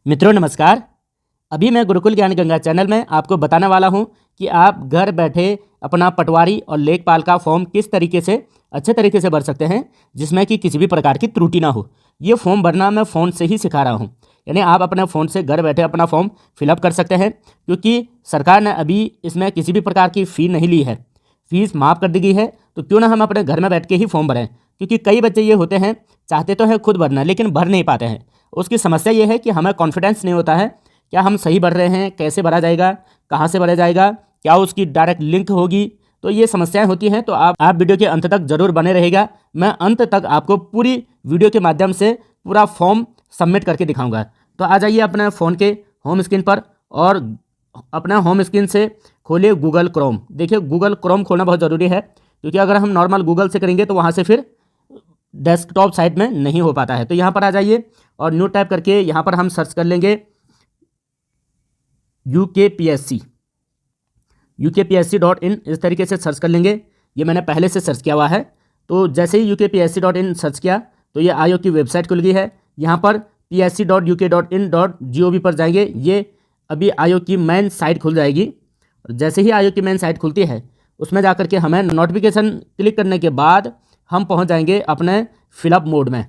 मित्रों नमस्कार। अभी मैं गुरुकुल ज्ञान गंगा चैनल में आपको बताने वाला हूं कि आप घर बैठे अपना पटवारी और लेखपाल का फॉर्म किस तरीके से अच्छे तरीके से भर सकते हैं जिसमें कि किसी भी प्रकार की त्रुटि ना हो। ये फॉर्म भरना मैं फ़ोन से ही सिखा रहा हूं, यानी आप अपने फ़ोन से घर बैठे अपना फॉर्म फिलअप कर सकते हैं, क्योंकि सरकार ने अभी इसमें किसी भी प्रकार की फ़ी नहीं ली है। फीस माफ़ कर दी गई है, तो क्यों ना हम अपने घर में बैठ के ही फॉर्म भरें। क्योंकि कई बच्चे ये होते हैं, चाहते तो हैं खुद भरना लेकिन भर नहीं पाते हैं। उसकी समस्या ये है कि हमें कॉन्फिडेंस नहीं होता है, क्या हम सही भर रहे हैं, कैसे भरा जाएगा, कहाँ से भरा जाएगा, क्या उसकी डायरेक्ट लिंक होगी। तो ये समस्याएं होती हैं। तो आप वीडियो के अंत तक जरूर बने रहेगा। मैं अंत तक आपको पूरी वीडियो के माध्यम से पूरा फॉर्म सबमिट करके दिखाऊंगा। तो आ जाइए अपने फ़ोन के होम स्क्रीन पर और अपना होम स्क्रीन से खोलिए गूगल क्रोम। देखिए गूगल क्रोम खोलना बहुत ज़रूरी है, क्योंकि अगर हम नॉर्मल गूगल से करेंगे तो वहाँ से फिर डेस्कटॉप साइट में नहीं हो पाता है। तो यहाँ पर आ जाइए और न्यू टाइप करके यहाँ पर हम सर्च कर लेंगे UKPSC.in। इस तरीके से सर्च कर लेंगे। ये मैंने पहले से सर्च किया हुआ है। तो जैसे ही UKPSC.in सर्च किया तो ये आयोग की वेबसाइट खुल गई है। यहाँ पर psc.uk.in.gov पर जाएंगे। ये अभी आयोग की मेन साइट खुल जाएगी। जैसे ही आयोग की मेन साइट खुलती है उसमें जा के हमें नोटिफिकेशन क्लिक करने के बाद हम पहुँच जाएंगे अपने फिलअप मोड में।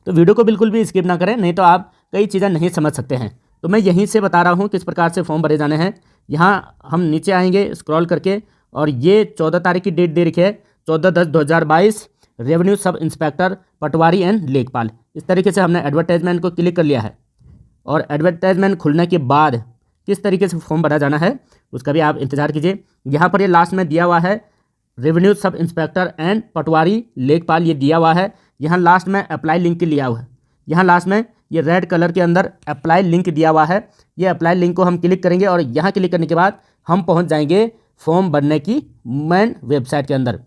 तो वीडियो को बिल्कुल भी स्किप ना करें, नहीं तो आप कई चीज़ें नहीं समझ सकते हैं। तो मैं यहीं से बता रहा हूँ किस प्रकार से फॉर्म भरे जाने हैं। यहाँ हम नीचे आएंगे स्क्रॉल करके और ये 14 तारीख की डेट दे रखी है, 14/10/2022, revenue sub inspector Patwari and लेखपाल। इस तरीके से हमने एडवर्टाइजमेंट को क्लिक कर लिया है। और एडवर्टाइजमेंट खुलने के बाद किस तरीके से फॉर्म भरा जाना है उसका भी आप इंतजार कीजिए। यहाँ पर ये लास्ट में दिया हुआ है रेवेन्यू सब इंस्पेक्टर एंड पटवारी लेखपाल, ये दिया हुआ है। यहाँ लास्ट में अप्लाई लिंक लिया हुआ है। यहाँ लास्ट में ये रेड कलर के अंदर अप्लाई लिंक दिया हुआ है। ये अप्लाई लिंक को हम क्लिक करेंगे और यहाँ क्लिक करने के बाद हम पहुँच जाएंगे फॉर्म भरने की मेन वेबसाइट के अंदर।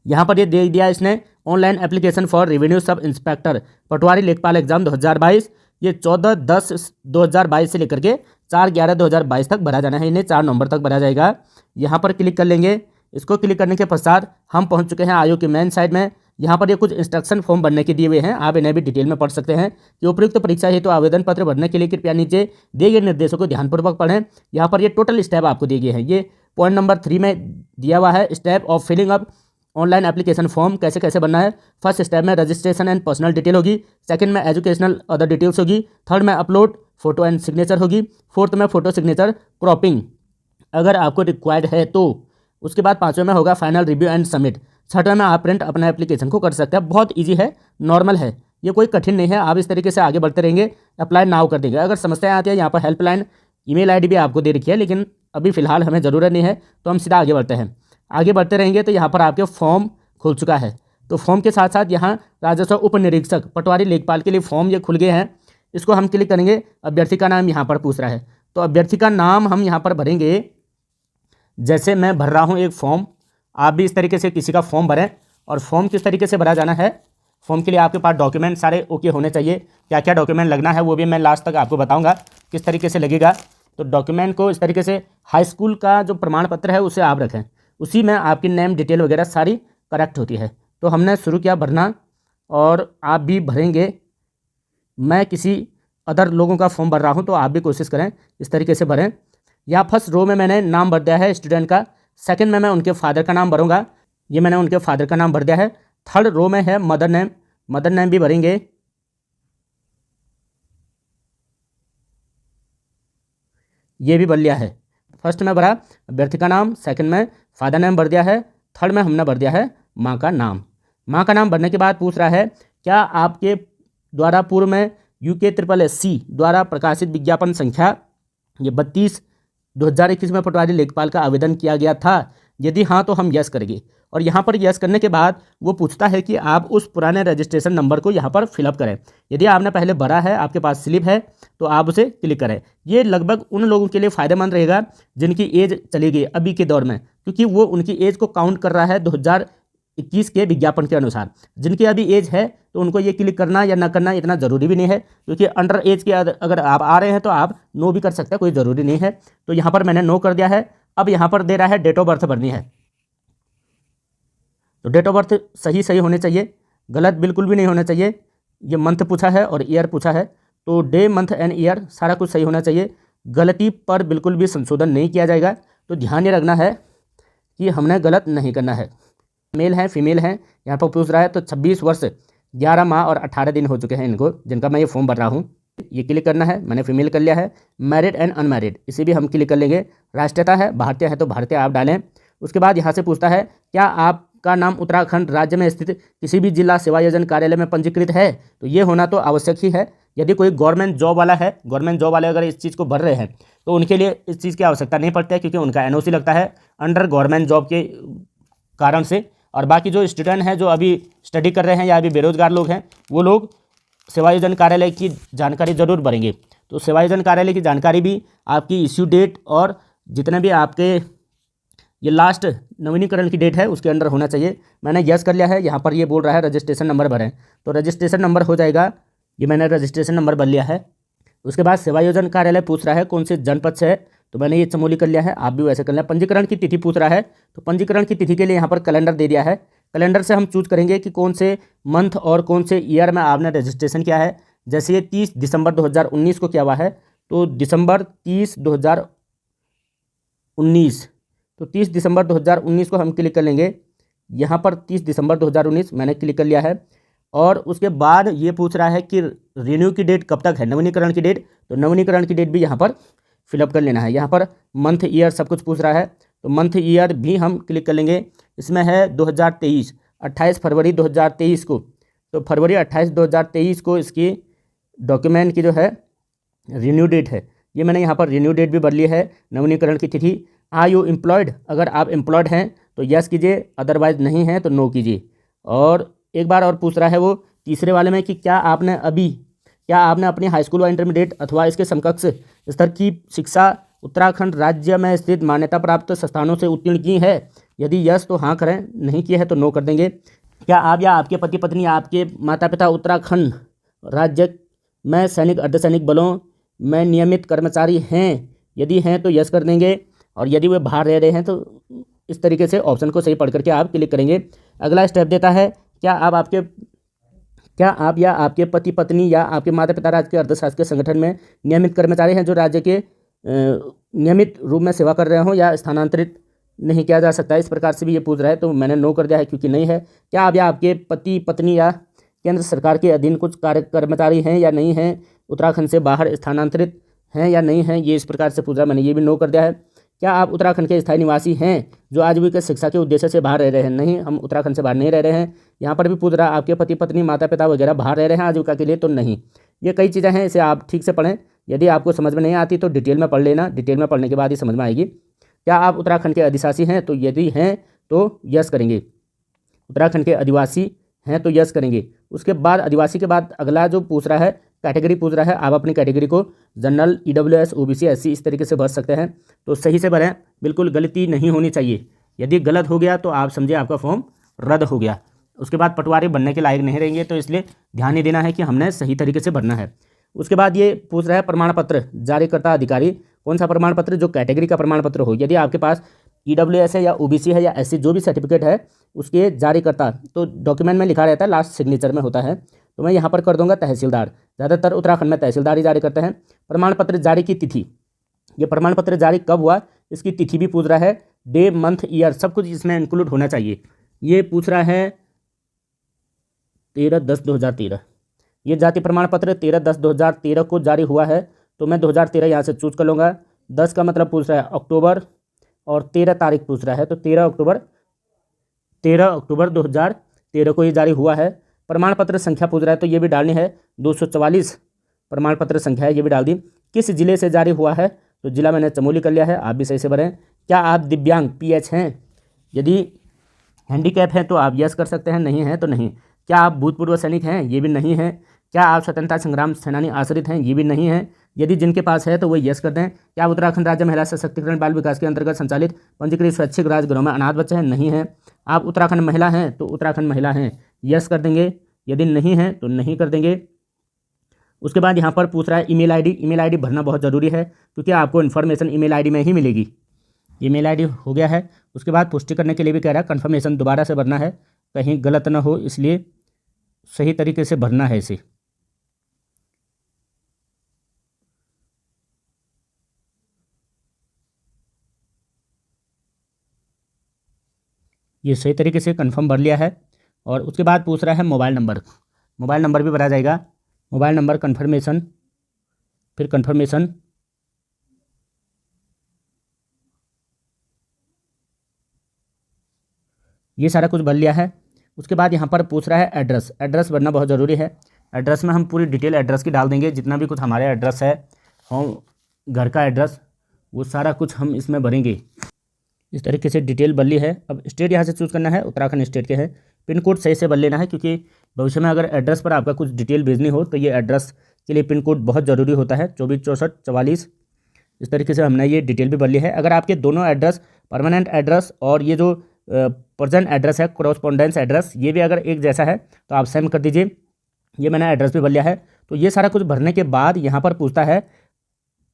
यहाँ पर ये दे दिया इसने online application for revenue sub inspector patwari lekhpal exam 2022। ये 14/10/2022 से लेकर के 4/11/2022 तक भरा जाना है। इन्हें 4 नवंबर तक भरा जाएगा। यहाँ पर क्लिक कर लेंगे। इसको क्लिक करने के पश्चात हम पहुँच चुके हैं आयोग की मेन साइट में। यहाँ पर ये कुछ इंस्ट्रक्शन फॉर्म भरने के दिए हुए हैं, आप इन्हें भी डिटेल में पढ़ सकते हैं। कि उपयुक्त परीक्षा हेतु आवेदन पत्र भरने के लिए कृपया नीचे दिए गए निर्देशों को ध्यानपूर्वक पढ़ें। यहाँ पर ये टोटल स्टेप आपको दिए गए हैं। ये पॉइंट नंबर 3 में दिया हुआ है, step of filling up online application form कैसे कैसे बनना है। फर्स्ट स्टेप में रजिस्ट्रेशन एंड पर्सनल डिटेल होगी, सेकंड में एजुकेशनल अदर डिटेल्स होगी, थर्ड में अपलोड फोटो एंड सिग्नेचर होगी, फोर्थ में फोटो सिग्नेचर क्रॉपिंग अगर आपको रिक्वायर्ड है तो। उसके बाद 5वें में होगा फाइनल रिव्यू एंड सबमिट। 6वें में आप प्रिंट अपने एप्लीकेशन को कर सकते हैं। बहुत इजी है, नॉर्मल है, ये कोई कठिन नहीं है। आप इस तरीके से आगे बढ़ते रहेंगे, अप्लाई नाउ कर देंगे। अगर समस्याएं आती है यहाँ पर हेल्पलाइन ईमेल आईडी भी आपको दे रखी है, लेकिन अभी फ़िलहाल हमें ज़रूरत नहीं है, तो हम सीधा आगे बढ़ते हैं। आगे बढ़ते रहेंगे तो यहाँ पर आपके फॉर्म खुल चुका है। तो फॉर्म के साथ साथ यहाँ राजस्व उप निरीक्षक पटवारी लेखपाल के लिए फॉर्म ये खुल गए हैं। इसको हम क्लिक करेंगे। अभ्यर्थी का नाम यहाँ पर पूछ रहा है, तो अभ्यर्थी का नाम हम यहाँ पर भरेंगे। जैसे मैं भर रहा हूँ एक फॉर्म, आप भी इस तरीके से किसी का फॉर्म भरें। और फॉर्म किस तरीके से भरा जाना है, फॉर्म के लिए आपके पास डॉक्यूमेंट सारे ओके होने चाहिए। क्या क्या डॉक्यूमेंट लगना है वो भी मैं लास्ट तक आपको बताऊंगा किस तरीके से लगेगा। तो डॉक्यूमेंट को इस तरीके से हाई स्कूल का जो प्रमाण पत्र है उसे आप रखें, उसी में आपकी नेम डिटेल वगैरह सारी करेक्ट होती है। तो हमने शुरू किया भरना और आप भी भरेंगे। मैं किसी अदर लोगों का फॉर्म भर रहा हूँ, तो आप भी कोशिश करें इस तरीके से भरें। यहाँ फर्स्ट रो में मैंने नाम भर दिया है स्टूडेंट का, सेकंड में मैं उनके फादर का नाम भरूंगा, ये मैंने उनके फादर का नाम भर दिया है। थर्ड रो में है मदर नेम, मदर नेम भी भरेंगे। ये भी भर लिया है। फर्स्ट में भरा अभ्यर्थी का नाम, सेकंड में फादर नेम भर दिया है, थर्ड में हमने भर दिया है माँ का नाम। माँ का नाम भरने के बाद पूछ रहा है क्या आपके द्वारा पूर्व में UKSSC द्वारा प्रकाशित विज्ञापन संख्या ये 32/2021 में पटवारी लेखपाल का आवेदन किया गया था। यदि हाँ तो हम यस करेंगे। और यहाँ पर यस करने के बाद वो पूछता है कि आप उस पुराने रजिस्ट्रेशन नंबर को यहाँ पर फिलअप करें। यदि आपने पहले भरा है, आपके पास स्लिप है, तो आप उसे क्लिक करें। ये लगभग उन लोगों के लिए फ़ायदेमंद रहेगा जिनकी एज चली गई अभी के दौर में, क्योंकि वो उनकी एज को काउंट कर रहा है 2021 के विज्ञापन के अनुसार। जिनकी अभी एज है तो उनको ये क्लिक करना या ना करना इतना ज़रूरी भी नहीं है, क्योंकि अंडर एज के अगर आप आ रहे हैं तो आप नो भी कर सकते हैं, कोई ज़रूरी नहीं है। तो यहाँ पर मैंने नो कर दिया है। अब यहाँ पर दे रहा है डेट ऑफ बर्थ भरनी है, तो डेट ऑफ बर्थ सही होने चाहिए, गलत बिल्कुल भी नहीं होना चाहिए। ये मंथ पूछा है और ईयर पूछा है, तो डे मंथ एंड ईयर सारा कुछ सही होना चाहिए, गलती पर बिल्कुल भी संशोधन नहीं किया जाएगा। तो ध्यान ये रखना है कि हमने गलत नहीं करना है। मेल हैं फीमेल हैं यहाँ पर पूछ रहा है, तो 26 वर्ष 11 माह और 18 दिन हो चुके हैं इनको, जिनका मैं ये फॉर्म भर रहा हूँ। ये क्लिक करना है, मैंने फीमेल कर लिया है। मैरिड एंड अनमैरिड इसे भी हम क्लिक कर लेंगे। राष्ट्रीयता है भारतीय है तो भारतीय आप डालें। उसके बाद यहाँ से पूछता है क्या आपका नाम उत्तराखंड राज्य में स्थित किसी भी जिला सेवा योजन कार्यालय में पंजीकृत है, तो ये होना तो आवश्यक ही है। यदि कोई गवर्नमेंट जॉब वाला है, गवर्नमेंट जॉब वाले अगर इस चीज़ को भर रहे हैं तो उनके लिए इस चीज़ की आवश्यकता नहीं पड़ती है, क्योंकि उनका एनओसी लगता है अंडर गवर्नमेंट जॉब के कारण से। और बाकी जो स्टूडेंट हैं जो अभी स्टडी कर रहे हैं या अभी बेरोजगार लोग हैं, वो लोग सेवा योजन कार्यालय की जानकारी जरूर भरेंगे। तो सेवा योजन कार्यालय की जानकारी भी आपकी इश्यू डेट और जितने भी आपके ये लास्ट नवीनीकरण की डेट है उसके अंडर होना चाहिए। मैंने यस कर लिया है। यहाँ पर ये बोल रहा है रजिस्ट्रेशन नंबर भरें, तो रजिस्ट्रेशन नंबर हो जाएगा, ये मैंने रजिस्ट्रेशन नंबर भर लिया है। उसके बाद सेवा योजन कार्यालय पूछ रहा है कौन से जनपद से है, तो मैंने ये चमोली कर लिया है, आप भी वैसे कर लें। पंजीकरण की तिथि पूछ रहा है, तो पंजीकरण की तिथि के लिए यहाँ पर कैलेंडर दे दिया है। कैलेंडर से हम चूज करेंगे कि कौन से मंथ और कौन से ईयर में आपने रजिस्ट्रेशन किया है। जैसे ये 30 दिसंबर 2019 को किया हुआ है, तो दिसंबर 30 2019, तो 30 दिसंबर 2019 को हम क्लिक कर लेंगे। यहाँ पर 30 दिसंबर 2019 मैंने क्लिक कर लिया है। और उसके बाद ये पूछ रहा है कि रिन्यू की डेट कब तक है, नवीनीकरण की डेट, तो नवीनीकरण की डेट भी यहाँ पर फिलअप कर लेना है। यहाँ पर मंथ ईयर सब कुछ पूछ रहा है, तो मंथ ईयर भी हम क्लिक कर लेंगे। इसमें है 2023, 28 फरवरी 2023 को, तो फरवरी 28 2023 को इसकी डॉक्यूमेंट की जो है रिन्यू डेट है, ये मैंने यहाँ पर रिन्यू डेट भी भर ली है। नवीनीकरण की तिथि, आर यू एम्प्लॉयड, अगर आप एम्प्लॉयड हैं तो यस कीजिए, अदरवाइज नहीं है तो नो कीजिए। और एक बार और पूछ रहा है वो तीसरे वाले में कि क्या आपने अपनी हाई स्कूल व इंटरमीडिएट अथवा इसके समकक्ष स्तर की शिक्षा उत्तराखंड राज्य में स्थित मान्यता प्राप्त संस्थानों से उत्तीर्ण की है। यदि यस तो हाँ करें, नहीं किया है तो नो कर देंगे। क्या आप या आपके पति पत्नी, आपके माता पिता उत्तराखंड राज्य में सैनिक अर्धसैनिक बलों में नियमित कर्मचारी हैं, यदि हैं तो यस कर देंगे। और यदि वे बाहर रह रहे हैं तो इस तरीके से ऑप्शन को सही पढ़ करके आप क्लिक करेंगे। अगला स्टेप देता है क्या आप या आपके पति पत्नी या आपके माता पिता राज्य के अर्धशासकीय संगठन में नियमित कर्मचारी हैं जो राज्य के नियमित रूप में सेवा कर रहे हों या स्थानांतरित नहीं किया जा सकता है, इस प्रकार से भी ये पूछ रहा है, तो मैंने नो कर दिया है क्योंकि नहीं है। क्या आप या आपके पति पत्नी या केंद्र सरकार के अधीन कुछ कर्मचारी हैं या नहीं हैं, उत्तराखंड से बाहर स्थानांतरित हैं या नहीं हैं, ये इस प्रकार से पूछ रहा है, मैंने ये भी नो कर दिया है। क्या आप उत्तराखंड के स्थायी निवासी हैं जो आजीविका शिक्षा के उद्देश्य से बाहर रह रहे हैं, नहीं, हम उत्तराखंड से बाहर नहीं रह रहे हैं। यहाँ पर भी पूछ रहा है आपके पति पत्नी माता पिता वगैरह बाहर रह रहे हैं आजीविका के लिए, तो नहीं। ये कई चीज़ें हैं, इसे आप ठीक से पढ़ें। यदि आपको समझ में नहीं आती तो डिटेल में पढ़ लेना, डिटेल में पढ़ने के बाद ही समझ में आएगी। क्या आप उत्तराखंड के अधिवासी हैं, तो यदि हैं तो यस करेंगे। उत्तराखंड के आदिवासी हैं तो यस करेंगे। उसके बाद आदिवासी के बाद अगला जो पूछ रहा है कैटेगरी पूछ रहा है, आप अपनी कैटेगरी को जनरल, ईडब्ल्यूएस, ओबीसी, एससी इस तरीके से भर सकते हैं, तो सही से भरें, बिल्कुल गलती नहीं होनी चाहिए। यदि गलत हो गया तो आप समझिए आपका फॉर्म रद्द हो गया। उसके बाद पटवारी बनने के लायक नहीं रहेंगे, तो इसलिए ध्यान ही देना है कि हमने सही तरीके से भरना है। उसके बाद ये पूछ रहा है प्रमाण पत्र जारीकर्ता अधिकारी, कौन सा प्रमाण पत्र, जो कैटेगरी का प्रमाण पत्र हो। यदि आपके पास ईडब्ल्यूएस है या ओबीसी है या एससी जो भी सर्टिफिकेट है उसके जारीकर्ता, तो डॉक्यूमेंट में लिखा रहता है, लास्ट सिग्नेचर में होता है, तो मैं यहाँ पर कर दूंगा तहसीलदार। ज़्यादातर उत्तराखंड में तहसीलदार ही जारी करते हैं। प्रमाण पत्र जारी की तिथि, ये प्रमाण पत्र जारी कब हुआ इसकी तिथि भी पूछ रहा है, डे मंथ ईयर सब कुछ इसमें इंक्लूड होना चाहिए। ये पूछ रहा है 13/10/2013, ये जाति प्रमाण पत्र 13/10/2013 को जारी हुआ है, तो मैं 2013 यहाँ से चूज कर लूँगा। 10 का मतलब पूछ रहा है अक्टूबर और 13 तारीख पूछ रहा है, तो 13 अक्टूबर 2013 को ये जारी हुआ है। प्रमाण पत्र संख्या पूछ रहा है, तो ये भी डालनी है, 244 प्रमाण पत्र संख्या है, ये भी डाल दी। किस जिले से जारी हुआ है, तो जिला मैंने चमोली कर लिया है, आप भी सही से भरें। क्या आप दिव्यांग PH हैं, यदि हैंडीकैप हैं तो आप यस कर सकते हैं, नहीं है तो नहीं। क्या आप भूतपूर्व सैनिक हैं, ये भी नहीं है। क्या आप स्वतंत्रता संग्राम सेनानी आश्रित हैं, ये भी नहीं है। यदि जिनके पास है तो वो यस कर दें। क्या उत्तराखंड राज्य महिला सशक्तिकरण बाल विकास के अंतर्गत संचालित पंजीकृत स्वैच्छिक राजगृहों में अनाथ बच्चे हैं, नहीं है। आप उत्तराखंड महिला हैं, तो उत्तराखंड महिला हैं, यस कर देंगे। यदि नहीं है तो नहीं कर देंगे। उसके बाद यहाँ पर पूछ रहा है ईमेल आईडी, ईमेल आईडी भरना बहुत ज़रूरी है क्योंकि आपको इन्फॉर्मेशन ईमेल आईडी में ही मिलेगी। ईमेल आईडी हो गया है। उसके बाद पुष्टि करने के लिए भी कह रहा है कन्फर्मेशन दोबारा से भरना है, कहीं गलत ना हो, इसलिए सही तरीके से भरना है इसे। ये सही तरीके से कन्फर्म भर लिया है। और उसके बाद पूछ रहा है मोबाइल नंबर, मोबाइल नंबर भी भरा जाएगा। मोबाइल नंबर कन्फर्मेशन, फिर कन्फर्मेशन, ये सारा कुछ भर लिया है। उसके बाद यहाँ पर पूछ रहा है एड्रेस, एड्रेस भरना बहुत ज़रूरी है। एड्रेस में हम पूरी डिटेल एड्रेस की डाल देंगे, जितना भी कुछ हमारे एड्रेस है, हम घर का एड्रेस, वो सारा कुछ हम इसमें भरेंगे। इस तरीके से डिटेल भर ली है। अब स्टेट यहाँ से चूज़ करना है, उत्तराखंड स्टेट के है। पिन कोड सही से भर लेना है, क्योंकि भविष्य में अगर एड्रेस पर आपका कुछ डिटेल भेजनी हो तो ये एड्रेस के लिए पिन कोड बहुत ज़रूरी होता है, 246444। इस तरीके से हमने ये डिटेल भी भर ली है। अगर आपके दोनों एड्रेस, परमानेंट एड्रेस और ये जो प्रेजेंट एड्रेस है, कोरोस्पोंडेंस एड्रेस, ये भी अगर एक जैसा है तो आप सेम कर दीजिए। ये मैंने एड्रेस भी भर लिया है। तो ये सारा कुछ भरने के बाद यहाँ पर पूछता है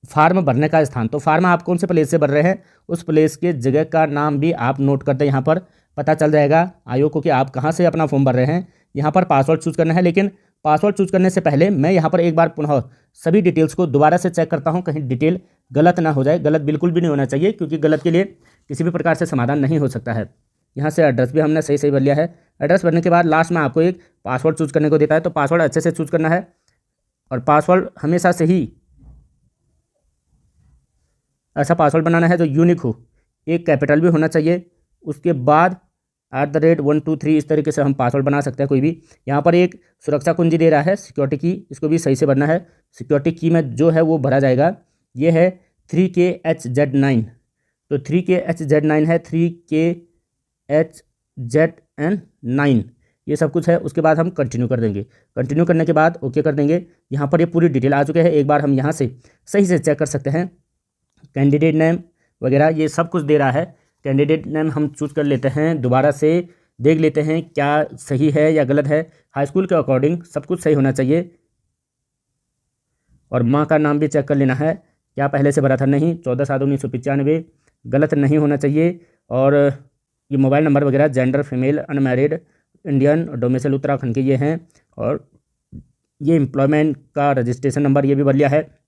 फार्म भरने का स्थान। तो फार्म आप कौन से प्लेस से भर रहे हैं, उस प्लेस के जगह का नाम भी आप नोट कर दें। यहाँ पर पता चल जाएगा आयोग को कि आप कहाँ से अपना फॉर्म भर रहे हैं। यहाँ पर पासवर्ड चूज़ करना है, लेकिन पासवर्ड चूज़ करने से पहले मैं यहाँ पर एक बार पुनः सभी डिटेल्स को दोबारा से चेक करता हूँ, कहीं डिटेल गलत ना हो जाए। गलत बिल्कुल भी नहीं होना चाहिए, क्योंकि गलत के लिए किसी भी प्रकार से समाधान नहीं हो सकता है। यहाँ से एड्रेस भी हमने सही सही भर लिया है। एड्रेस भरने के बाद लास्ट में आपको एक पासवर्ड चूज़ करने को देता है, तो पासवर्ड अच्छे से चूज़ करना है। और पासवर्ड हमेशा से ही ऐसा पासवर्ड बनाना है जो यूनिक हो, एक कैपिटल भी होना चाहिए। उसके बाद @123 इस तरीके से हम पासवर्ड बना सकते हैं कोई भी। यहाँ पर एक सुरक्षा कुंजी दे रहा है, सिक्योरिटी की, इसको भी सही से भरना है। सिक्योरिटी की में जो है वो भरा जाएगा। ये है 3KHZ9, तो 3KHZ9 है, 3KHZN9, ये सब कुछ है। उसके बाद हम कंटिन्यू कर देंगे। कंटिन्यू करने के बाद ओके कर देंगे। यहाँ पर ये पूरी डिटेल आ चुके हैं। एक बार हम यहाँ से सही से चेक कर सकते हैं। कैंडिडेट नेम वगैरह ये सब कुछ दे रहा है। कैंडिडेट नेम हम चूज़ कर लेते हैं, दोबारा से देख लेते हैं क्या सही है या गलत है। हाई स्कूल के अकॉर्डिंग सब कुछ सही होना चाहिए। और माँ का नाम भी चेक कर लेना है, क्या पहले से भरा था, नहीं, 14/7/1995, गलत नहीं होना चाहिए। और ये मोबाइल नंबर वगैरह, gender female, unmarried, Indian, domicile Uttarakhand के ये हैं। और ये एम्प्लॉयमेंट का रजिस्ट्रेशन नंबर ये भी भर लिया है।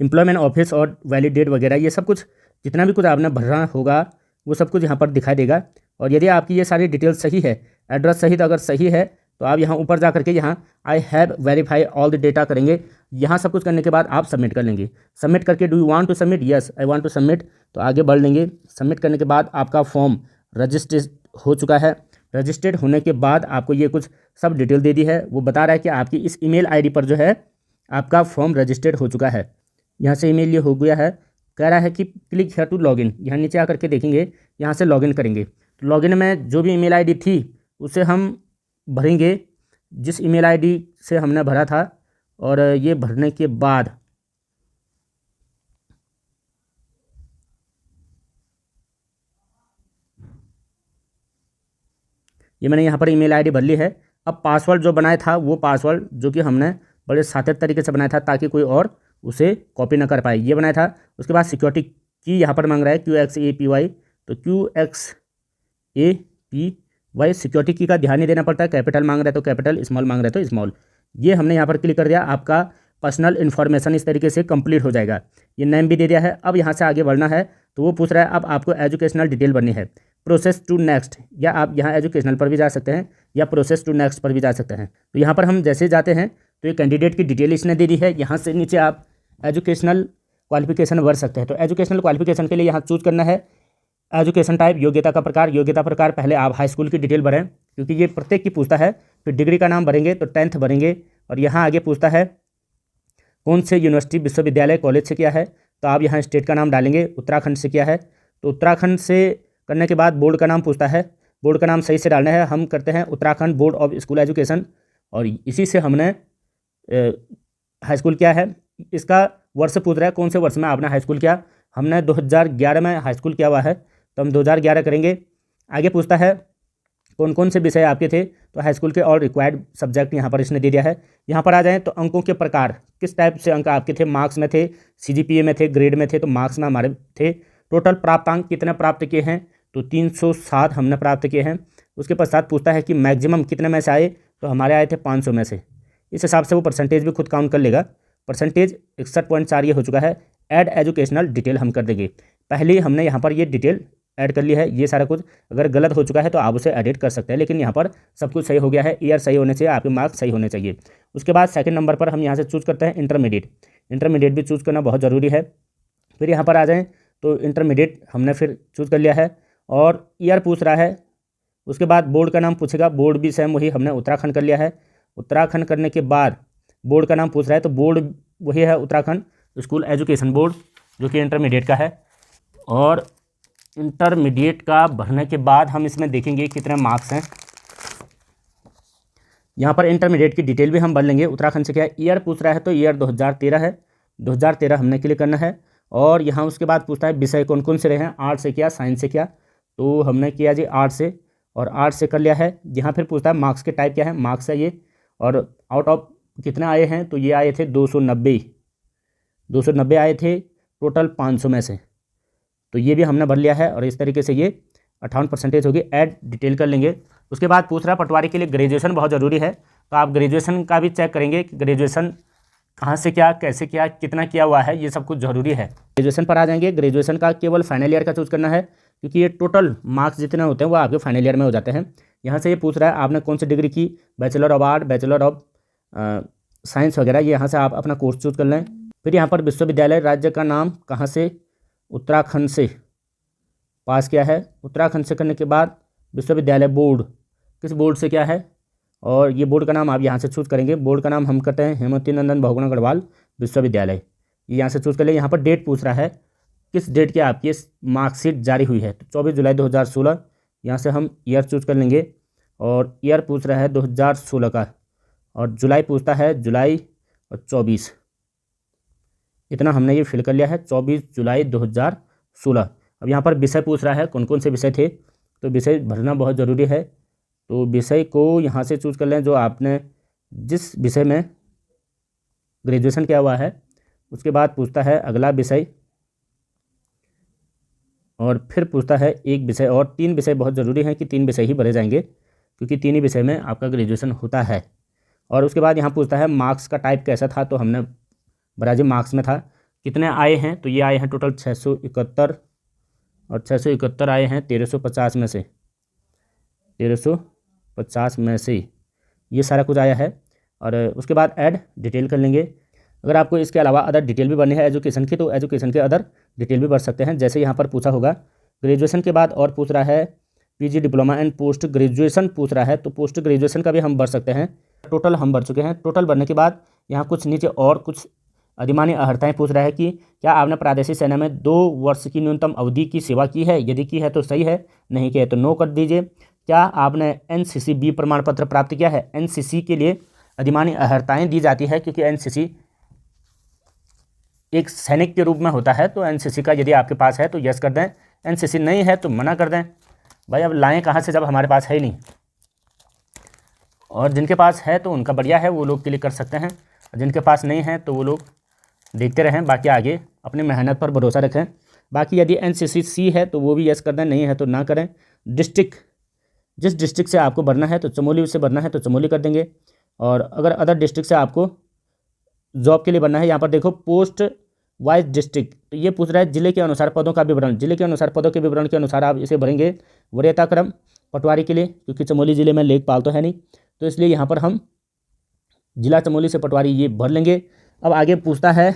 एम्प्लॉयमेंट ऑफिस और वैलिड डेट वगैरह ये सब कुछ, जितना भी कुछ आपने भरना होगा वो सब कुछ यहाँ पर दिखाई देगा। और यदि आपकी ये सारी डिटेल सही है, एड्रेस सहित अगर सही है, तो आप यहाँ ऊपर जा करके यहाँ I have verify all the data करेंगे। यहाँ सब कुछ करने के बाद आप सबमिट कर लेंगे। सबमिट करके do you want to submit, yes I want to submit, तो आगे बढ़ लेंगे। सबमिट करने के बाद आपका फॉर्म रजिस्ट्रेड हो चुका है। रजिस्टर्ड होने के बाद आपको ये कुछ सब डिटेल दे दी है। वो बता रहा है कि आपकी इस ईमेल आईडी पर जो है आपका फॉर्म रजिस्टर्ड हो चुका है। यहाँ से ईमेल ये हो गया है। कह रहा है कि क्लिक हियर टू लॉगिन, यहाँ नीचे आकर के देखेंगे, यहाँ से लॉगिन करेंगे। तो लॉगिन में जो भी ईमेल आईडी थी उसे हम भरेंगे, जिस ईमेल आईडी से हमने भरा था। और ये भरने के बाद ये मैंने यहाँ पर ईमेल आईडी भर ली है। अब पासवर्ड जो बनाया था वो पासवर्ड जो कि हमने बड़े सार्थक तरीके से बनाया था, ताकि कोई और उसे कॉपी ना कर पाए, ये बनाया था। उसके बाद सिक्योरिटी की यहाँ पर मांग रहा है QXAPY, तो QXAPY सिक्योरिटी की का ध्यान नहीं देना पड़ता है। कैपिटल मांग रहा है तो कैपिटल, स्मॉल मांग रहा है तो स्मॉल। ये हमने यहाँ पर क्लिक कर दिया। आपका पर्सनल इन्फॉर्मेशन इस तरीके से कंप्लीट हो जाएगा। ये नेम भी दे दिया है। अब यहाँ से आगे बढ़ना है, तो वो पूछ रहा है अब आपको एजुकेशनल डिटेल भरनी है। प्रोसेस टू नेक्स्ट, या आप यहाँ एजुकेशनल पर भी जा सकते हैं या प्रोसेस टू नेक्स्ट पर भी जा सकते हैं। तो यहाँ पर हम जैसे जाते हैं तो ये कैंडिडेट की डिटेल इसने दे दी है। यहाँ से नीचे आप एजुकेशनल क्वालिफिकेशन भर सकते हैं। तो एजुकेशनल क्वालिफिकेशन के लिए यहाँ चूज़ करना है एजुकेशन टाइप, योग्यता का प्रकार। योग्यता प्रकार पहले आप हाई स्कूल की डिटेल भरें, क्योंकि ये प्रत्येक की पूछता है। फिर डिग्री का नाम भरेंगे तो 10th भरेंगे। और यहाँ आगे पूछता है कौन से यूनिवर्सिटी, विश्वविद्यालय, कॉलेज से किया है, तो आप यहाँ स्टेट का नाम डालेंगे। उत्तराखंड से किया है तो उत्तराखंड से करने के बाद बोर्ड का नाम पूछता है। बोर्ड का नाम सही से डालना है। हम करते हैं Uttarakhand board of school education, और इसी से हमने हाई स्कूल किया है। इसका वर्ष पूछ रहा है कौन से वर्ष में आपने हाई स्कूल किया। हमने 2011 में हाई स्कूल किया हुआ है, तो हम 2011 करेंगे। आगे पूछता है कौन कौन से विषय आपके थे, तो हाई स्कूल के ऑल रिक्वायर्ड सब्जेक्ट यहाँ पर इसने दे दिया है। यहाँ पर आ जाएँ तो अंकों के प्रकार, किस टाइप से अंक आपके थे, मार्क्स में थे, CGPA में थे, ग्रेड में थे, तो मार्क्स में हमारे थे। टोटल प्राप्तांक कितने प्राप्त किए हैं, तो 307 हमने प्राप्त किए हैं। उसके पश्चात पूछता है कि मैक्सिमम कितने में से आए, तो हमारे आए थे 500 में से। इस हिसाब से वो परसेंटेज भी खुद काउंट कर लेगा। परसेंटेज 61.4 ये हो चुका है। ऐड एजुकेशनल डिटेल हम कर देंगे। पहले हमने यहाँ पर ये डिटेल ऐड कर ली है, ये सारा कुछ अगर गलत हो चुका है तो आप उसे एडिट कर सकते हैं, लेकिन यहाँ पर सब कुछ सही हो गया है। ईयर सही होने चाहिए, आपके मार्क्स सही होने चाहिए। उसके बाद सेकंड नंबर पर हम यहाँ से चूज़ करते हैं इंटरमीडिएट। इंटरमीडिएट भी चूज़ करना बहुत ज़रूरी है। फिर यहाँ पर आ जाएँ तो इंटरमीडिएट हमने फिर चूज़ कर लिया है और ईयर पूछ रहा है। उसके बाद बोर्ड का नाम पूछेगा, बोर्ड भी सेम वही हमने उत्तराखंड कर लिया है। उत्तराखंड करने के बाद बोर्ड का नाम पूछ रहा है तो बोर्ड वही है उत्तराखंड स्कूल एजुकेशन बोर्ड, जो कि इंटरमीडिएट का है। और इंटरमीडिएट का भरने के बाद हम इसमें देखेंगे कितने मार्क्स हैं। यहाँ पर इंटरमीडिएट की डिटेल भी हम भर लेंगे। उत्तराखंड से क्या है, ईयर पूछ रहा है तो ईयर 2013 है, 2013 हमने क्लिक करना है। और यहाँ उसके बाद पूछता है विषय कौन कौन से रहे हैं, आर्ट से किया, साइंस से किया, तो हमने किया जी आर्ट से, और आर्ट से कर लिया है। यहाँ फिर पूछता है मार्क्स के टाइप क्या है, मार्क्स है ये, और आउट ऑफ कितने आए हैं, तो ये आए थे 290 आए थे टोटल 500 में से, तो ये भी हमने भर लिया है। और इस तरीके से ये 58% होगी। ऐड डिटेल कर लेंगे। उसके बाद पूछ रहा है पटवारी के लिए ग्रेजुएशन बहुत ज़रूरी है, तो आप ग्रेजुएशन का भी चेक करेंगे कि ग्रेजुएशन कहाँ से क्या, कैसे किया, कितना किया हुआ है, ये सब कुछ ज़रूरी है। ग्रेजुएशन पर आ जाएंगे। ग्रेजुएशन का केवल फाइनल ईयर का चूज़ करना है, क्योंकि ये टोटल मार्क्स जितने होते हैं वो आपके फाइनल ईयर में हो जाते हैं। यहाँ से ये पूछ रहा है आपने कौन सी डिग्री की, bachelor of art, bachelor of science वगैरह, ये यहाँ से आप अपना कोर्स चूज़ कर लें। फिर यहाँ पर विश्वविद्यालय, राज्य का नाम, कहाँ से, उत्तराखंड से पास किया है। उत्तराखंड से करने के बाद विश्वविद्यालय बोर्ड, किस बोर्ड से क्या है, और ये बोर्ड का नाम आप यहाँ से चूज़ करेंगे। बोर्ड का नाम हम करते हैं हेमवती नंदन बहुगुणा गढ़वाल विश्वविद्यालय, ये यहाँ से चूज़ कर ले। यहाँ पर डेट पूछ रहा है किस डेट की आपकी मार्कशीट जारी हुई है, तो 24 जुलाई 2016, यहाँ से हम ईयर चूज़ कर लेंगे। और ईयर पूछ रहा है 2016 का, और जुलाई पूछता है जुलाई और 24, इतना हमने ये फिल कर लिया है, 24 जुलाई 2016। अब यहाँ पर विषय पूछ रहा है कौन कौन से विषय थे, तो विषय भरना बहुत ज़रूरी है। तो विषय को यहाँ से चूज़ कर लें जो आपने जिस विषय में ग्रेजुएशन किया हुआ है। उसके बाद पूछता है अगला विषय, और फिर पूछता है एक विषय, और 3 विषय बहुत ज़रूरी हैं कि 3 विषय ही भरे जाएंगे, क्योंकि 3 ही विषय में आपका ग्रेजुएशन होता है। और उसके बाद यहाँ पूछता है मार्क्स का टाइप कैसा था, तो हमने भरा जी मार्क्स में था। कितने आए हैं, तो ये आए हैं टोटल 671, और 671 आए हैं 1350 में से, 1350 में से ये सारा कुछ आया है। और उसके बाद ऐड डिटेल कर लेंगे। अगर आपको इसके अलावा अदर डिटेल भी भरनी है एजुकेशन की, तो एजुकेशन के अदर डिटेल भी भर सकते हैं। जैसे यहाँ पर पूछा होगा ग्रेजुएशन के बाद, और पूछ रहा है PG diploma and post graduation पूछ रहा है, तो पोस्ट ग्रेजुएशन का भी हम भर सकते हैं। टोटल हम भर चुके हैं। टोटल भरने के बाद यहाँ कुछ नीचे और कुछ अधिमानी अर्हताएँ पूछ रहा है कि क्या आपने प्रादेशिक सेना में 2 वर्ष की न्यूनतम अवधि की सेवा की है, यदि की है तो सही है, नहीं की है तो नो कर दीजिए। क्या आपने एनसीसी बी प्रमाण पत्र प्राप्त किया है। एनसीसी के लिए अधिमानी अर्हताएँ दी जाती है, क्योंकि एनसीसी एक सैनिक के रूप में होता है। तो एनसीसी का यदि आपके पास है तो यस कर दें, एनसीसी नहीं है तो मना कर दें। भाई अब लाएँ कहाँ से जब हमारे पास है ही नहीं। और जिनके पास है तो उनका बढ़िया है, वो लोग क्लिक कर सकते हैं, जिनके पास नहीं है तो वो लोग देखते रहें। बाकी आगे अपनी मेहनत पर भरोसा रखें। बाकी यदि एनसीसी सी है तो वो भी यस कर दें, नहीं है तो ना करें। डिस्ट्रिक्ट, जिस डिस्ट्रिक्ट से आपको भरना है, तो चमोली से भरना है तो चमोली कर देंगे। और अगर अदर डिस्ट्रिक्ट से आपको जॉब के लिए भरना है, यहाँ पर देखो पोस्ट वाइज डिस्ट्रिक्ट, तो ये पूछ रहा है जिले के अनुसार पदों का विवरण। जिले के अनुसार पदों के विवरण के अनुसार आप इसे भरेंगे। वरीयता क्रम पटवारी के लिए, क्योंकि चमोली ज़िले में लेखपाल तो है नहीं, तो इसलिए यहाँ पर हम जिला चमोली से पटवारी ये भर लेंगे। अब आगे पूछता है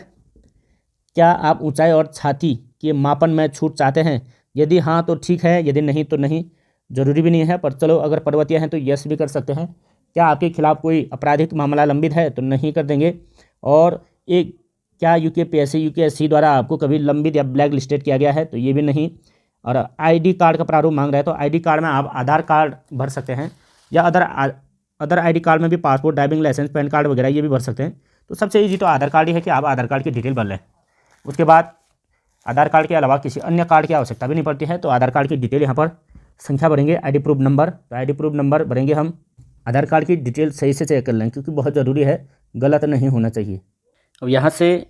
क्या आप ऊंचाई और छाती के मापन में छूट चाहते हैं। यदि हाँ तो ठीक है, यदि नहीं तो नहीं, ज़रूरी भी नहीं है, पर चलो अगर पर्वतीय हैं तो यस भी कर सकते हैं। क्या आपके खिलाफ़ कोई आपराधिक मामला लंबित है, तो नहीं कर देंगे। और एक क्या यूकेपीएससी यूकेएससी द्वारा आपको कभी लंबित या ब्लैक लिस्टेड किया गया है, तो ये भी नहीं। और आईडी कार्ड का प्रारूप मांग रहा है, तो आईडी कार्ड में आप आधार कार्ड भर सकते हैं, या अदर आईडी कार्ड में भी passport, driving license, PAN card वगैरह ये भी भर सकते हैं। तो सबसे ईजी तो आधार कार्ड ही है कि आप आधार कार्ड की डिटेल भर लें। उसके बाद आधार कार्ड के अलावा किसी अन्य कार्ड की आवश्यकता भी नहीं पड़ती है, तो आधार कार्ड की डिटेल यहाँ पर संख्या भरेंगे। आईडी प्रूफ नंबर, तो आईडी प्रूफ नंबर भरेंगे हम। आधार कार्ड की डिटेल सही से चेक कर लें, क्योंकि बहुत ज़रूरी है, गलत नहीं होना चाहिए। अब यहाँ से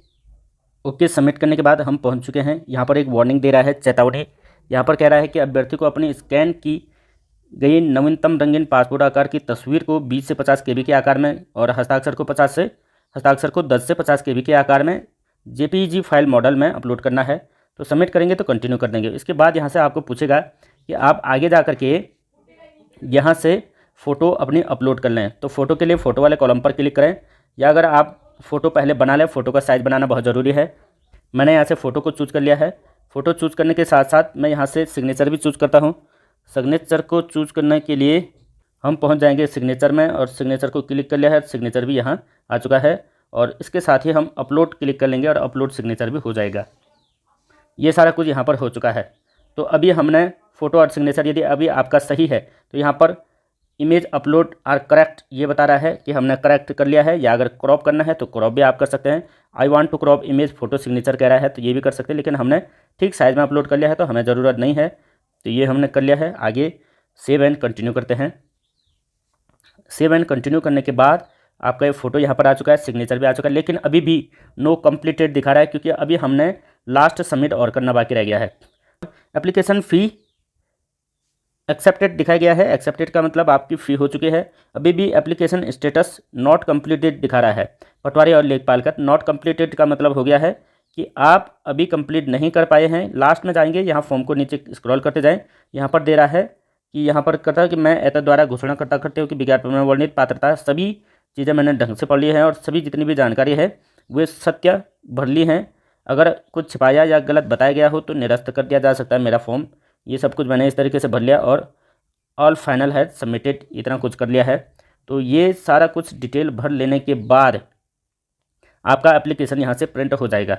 ओके सबमिट करने के बाद हम पहुँच चुके हैं। यहाँ पर एक वार्निंग दे रहा है, चेतावनी। यहाँ पर कह रहा है कि अभ्यर्थी को अपनी स्कैन की गई नवीनतम रंगीन पासपोर्ट आकार की तस्वीर को 20 से 50 KB के आकार में, और हस्ताक्षर को 10 से 50 KB के आकार में जेपीईजी फाइल मॉडल में अपलोड करना है। तो सबमिट करेंगे तो कंटिन्यू कर देंगे। इसके बाद यहाँ से आपको पूछेगा कि आप आगे जा कर के यहाँ से फ़ोटो अपनी अपलोड कर लें। तो फ़ोटो के लिए फ़ोटो वाले कॉलम पर क्लिक करें, या अगर आप फ़ोटो पहले बना लें, फ़ोटो का साइज़ बनाना बहुत ज़रूरी है। मैंने यहाँ से फ़ोटो को चूज़ कर लिया है। फ़ोटो चूज़ करने के साथ साथ मैं यहाँ से सिग्नेचर भी चूज़ करता हूँ। सिग्नेचर को चूज़ करने के लिए हम पहुँच जाएंगे सिग्नेचर में, और सिग्नेचर को क्लिक कर लिया है। सिग्नेचर भी यहाँ आ चुका है, और इसके साथ ही हम अपलोड क्लिक कर लेंगे और अपलोड सिग्नेचर भी हो जाएगा। ये सारा कुछ यहाँ पर हो चुका है। तो अभी हमने फ़ोटो और सिग्नेचर, यदि अभी आपका सही है तो यहाँ पर इमेज अपलोड आर करेक्ट ये बता रहा है कि हमने करेक्ट कर लिया है, या अगर क्रॉप करना है तो क्रॉप भी आप कर सकते हैं। I want to crop image photo signature कह रहा है तो ये भी कर सकते हैं, लेकिन हमने ठीक साइज़ में अपलोड कर लिया है तो हमें ज़रूरत नहीं है। तो ये हमने कर लिया है। आगे सेव एंड कंटिन्यू करते हैं। सेव एंड कंटिन्यू करने के बाद आपका ये फ़ोटो यहाँ पर आ चुका है, सिग्नेचर भी आ चुका है, लेकिन अभी भी नो कंप्लीटेड दिखा रहा है, क्योंकि अभी हमने लास्ट सबमिट और करना बाकी रह गया है। एप्लीकेशन फ़ी एक्सेप्टेड दिखाया गया है। एक्सेप्टेड का मतलब आपकी फ़ी हो चुकी है। अभी भी एप्लीकेशन स्टेटस नॉट कंप्लीटेड दिखा रहा है। पटवारी और लेखपाल का नॉट कंप्लीटेड का मतलब हो गया है कि आप अभी कंप्लीट नहीं कर पाए हैं। लास्ट में जाएंगे, यहाँ फॉर्म को नीचे स्क्रॉल करते जाएं, यहाँ पर दे रहा है कि यहाँ पर कहता है कि मैं एतद द्वारा घोषणा करते हो कि विज्ञापन में वर्णित पात्रता सभी चीज़ें मैंने ढंग से पढ़ ली हैं, और सभी जितनी भी जानकारी है वे सत्य भर ली हैं। अगर कुछ छिपाया या गलत बताया गया हो तो निरस्त कर दिया जा सकता है मेरा फॉर्म। ये सब कुछ मैंने इस तरीके से भर लिया, और ऑल फाइनल है सबमिटेड, इतना कुछ कर लिया है। तो ये सारा कुछ डिटेल भर लेने के बाद आपका एप्लीकेशन यहाँ से प्रिंट हो जाएगा।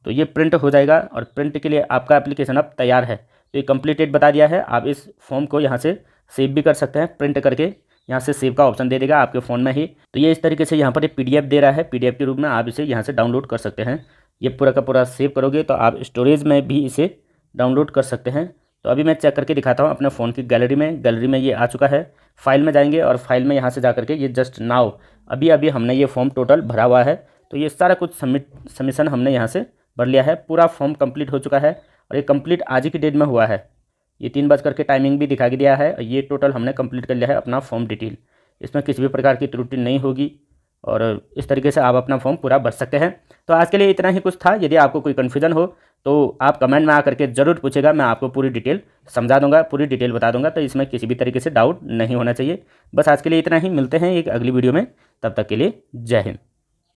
तो ये प्रिंट हो जाएगा, और प्रिंट के लिए आपका एप्लीकेशन अब तैयार है। तो ये कंप्लीटेड बता दिया है। आप इस फॉर्म को यहाँ से सेव भी कर सकते हैं, प्रिंट करके यहाँ से सेव का ऑप्शन दे देगा आपके फ़ोन में ही। तो ये इस तरीके से यहाँ पर ये PDF दे रहा है। PDF के रूप में आप इसे यहाँ से डाउनलोड कर सकते हैं। ये पूरा का पूरा सेव करोगे तो आप स्टोरेज में भी इसे डाउनलोड कर सकते हैं। तो अभी मैं चेक करके दिखाता हूँ अपने फ़ोन की गैलरी में। गैलरी में ये आ चुका है। फाइल में जाएंगे, और फाइल में यहाँ से जा करके ये जस्ट नाउ अभी हमने ये फॉर्म टोटल भरा हुआ है। तो ये सारा कुछ सबमिशन हमने यहाँ से भर लिया है। पूरा फॉर्म कंप्लीट हो चुका है, और ये कंप्लीट आज ही की डेट में हुआ है। ये 3 बज करके टाइमिंग भी दिखा दिया है। ये टोटल हमने कंप्लीट कर लिया है अपना फॉर्म डिटेल। इसमें किसी भी प्रकार की त्रुटि नहीं होगी, और इस तरीके से आप अपना फॉर्म पूरा भर सकते हैं। तो आज के लिए इतना ही कुछ था। यदि आपको कोई कन्फ्यूजन हो तो आप कमेंट में आकर के ज़रूर पूछेगा, मैं आपको पूरी डिटेल समझा दूंगा, पूरी डिटेल बता दूंगा। तो इसमें किसी भी तरीके से डाउट नहीं होना चाहिए। बस आज के लिए इतना ही। मिलते हैं एक अगली वीडियो में, तब तक के लिए जय हिंद।